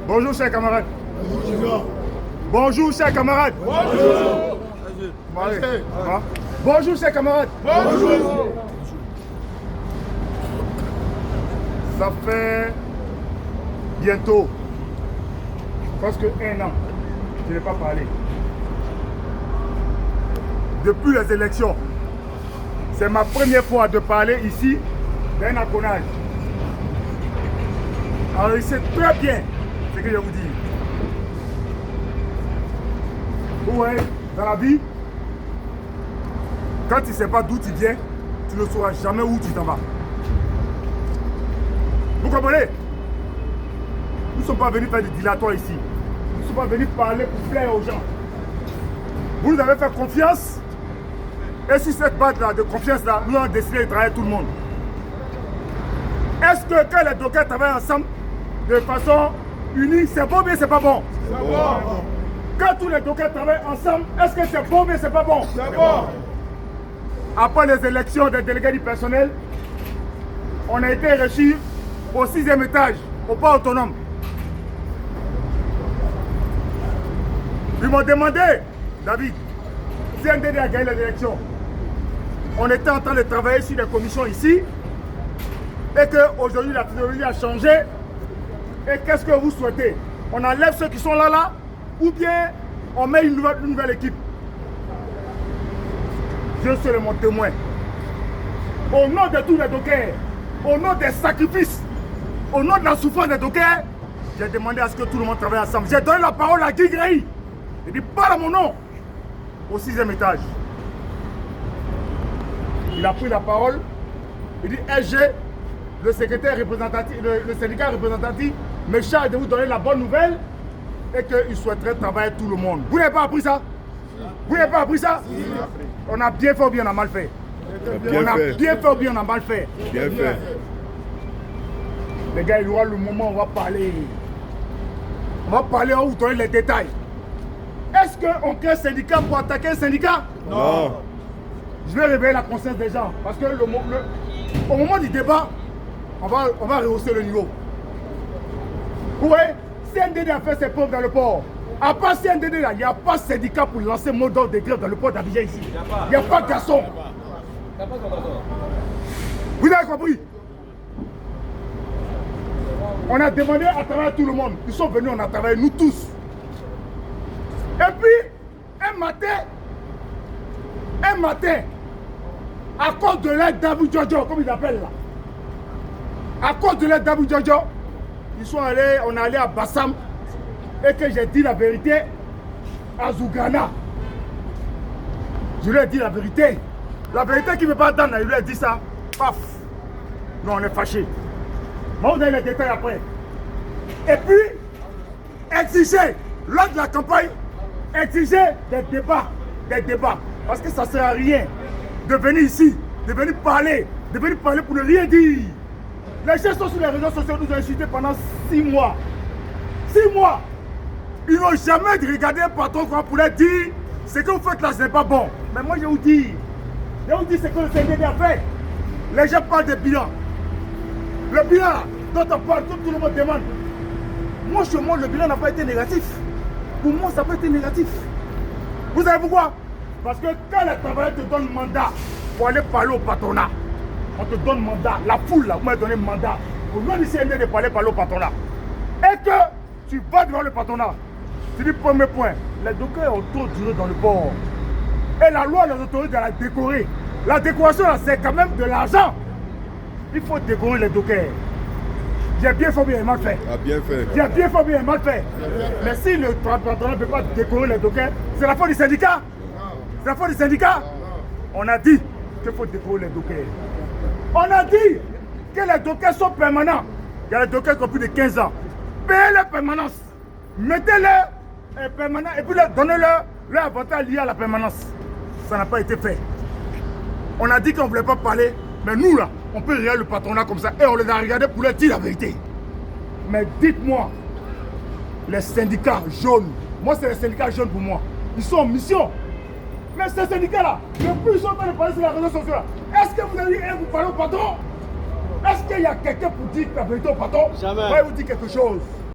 Bonjour, chers camarades. Bonjour, chers camarades. Bonjour. Bonjour, chers camarades. Bonjour. Ça fait bientôt presque 1 an que je n'ai pas parlé. Depuis les élections, c'est ma première fois de parler ici d'un accolage. Alors, il sait très bien ce que je vous dis. Vous voyez, dans la vie, quand tu ne sais pas d'où tu viens, tu ne sauras jamais où tu t'en vas. Vous comprenez? Nous ne sommes pas venus faire du dilatoire ici. Nous ne sommes pas venus parler pour plaire aux gens. Vous nous avez fait confiance. Et sur cette base-là de confiance-là, nous avons décidé de travailler tout le monde. Est-ce que quand les dockers travaillent ensemble de façon unie, c'est bon ou bien c'est pas bon? C'est bon. Quand tous les dockers travaillent ensemble, est-ce que c'est bon ou bien c'est pas bon? C'est bon. Après les élections des délégués du personnel, on a été reçus au 6e étage, au port autonome. Ils m'ont demandé, David, si NDD a gagné les élections, on était en train de travailler sur des commissions ici, et qu'aujourd'hui la technologie a changé, et qu'est-ce que vous souhaitez? On enlève ceux qui sont là, ou bien on met une nouvelle équipe? Je serai mon témoin. Au nom de tous les dockers, au nom des sacrifices, au nom de la souffrance des dockers, j'ai demandé à ce que tout le monde travaille ensemble. J'ai donné la parole à Guy Gray. Il dit parle à mon nom au 6e étage. Il a pris la parole. Il dit SG, le secrétaire représentatif, le syndicat représentatif me charge de vous donner la bonne nouvelle et qu'il souhaiterait travailler tout le monde. Vous n'avez pas appris ça? Vous n'avez pas appris ça? On a bien fait ou bien on a mal fait? On a bien fait ou bien on a mal fait? Bien fait. Les gars, il y aura le moment où on va parler. On va parler, on va vous donner les détails. Est-ce qu'on crée un syndicat pour attaquer un syndicat? Non. Je vais réveiller la conscience des gens. Parce que au moment du débat, on va rehausser le niveau. Vous voyez, CNDD a fait ses preuves dans le port. À part CNDD, il n'y a pas de syndicat pour lancer mot d'ordre de grève dans le port d'Abidjan ici. Il n'y a pas de garçon. Vous avez compris? On a demandé à travailler tout le monde. Ils sont venus, on a travaillé, nous tous. Et puis, un matin, à cause de l'aide d'Abou Djojo, comme ils appellent là, à cause de l'aide d'Abou Djojo, on est allé à Bassam et que j'ai dit la vérité à Zougana. Je lui ai dit la vérité. La vérité qui ne veut pas attendre, il lui a dit ça. Paf. Non, on est fâché. Mais on donne les détails après. Et puis, exiger, lors de la campagne, exiger des débats. Parce que ça ne sert à rien de venir ici, de venir parler pour ne rien dire. Les gens sont sur les réseaux sociaux, nous ont insultés pendant 6 mois. 6 mois. Ils n'ont jamais regardé un patron pour leur dire ce que vous faites là, ce n'est pas bon. Mais moi, je vous dis ce que le CNDD a fait. Les gens parlent de bilan. Le bilan là, dont on parle, tout le monde demande. Moi, chez moi, le bilan n'a pas été négatif. Pour moi, ça n'a pas été négatif. Vous savez pourquoi? Parce que quand les travailleurs te donnent mandat pour aller parler au patronat, on te donne mandat, la foule là, vous m'avez donné mandat au nom du CND de parler au patronat. Et que tu vas devant le patronat. Tu dis premier point, les dockers ont trop duré dans le port. Et la loi les autorise à la décorer. La décoration là, c'est quand même de l'argent. Il faut décorer les dockers. J'ai bien fait, bien mal fait. Bien fait. J'ai bien fait, bien mal fait. Mais si le patronat ne peut pas décorer les dockers, c'est la faute du syndicat. C'est la faute du syndicat. On a dit qu'il faut décorer les dockers. On a dit que les dockers sont permanents. Il y a les dockers qui ont plus de 15 ans. Payez leur permanence. Mettez-leur permanent et puis donnez-leur leur avantage lié à la permanence. Ça n'a pas été fait. On a dit qu'on ne voulait pas parler, mais nous là, on peut regarder le patronat comme ça et on les a regardés pour leur dire la vérité. Mais dites-moi, les syndicats jaunes, moi c'est les syndicats jaunes pour moi, ils sont en mission. Mais ces syndicats-là, le plus ils sont en train de parler sur les réseaux sociaux là, est-ce que vous avez dit, vous parlez au patron? Est-ce qu'il y a quelqu'un pour dire la vérité au patron? Jamais. Moi, je vous dis quelque chose.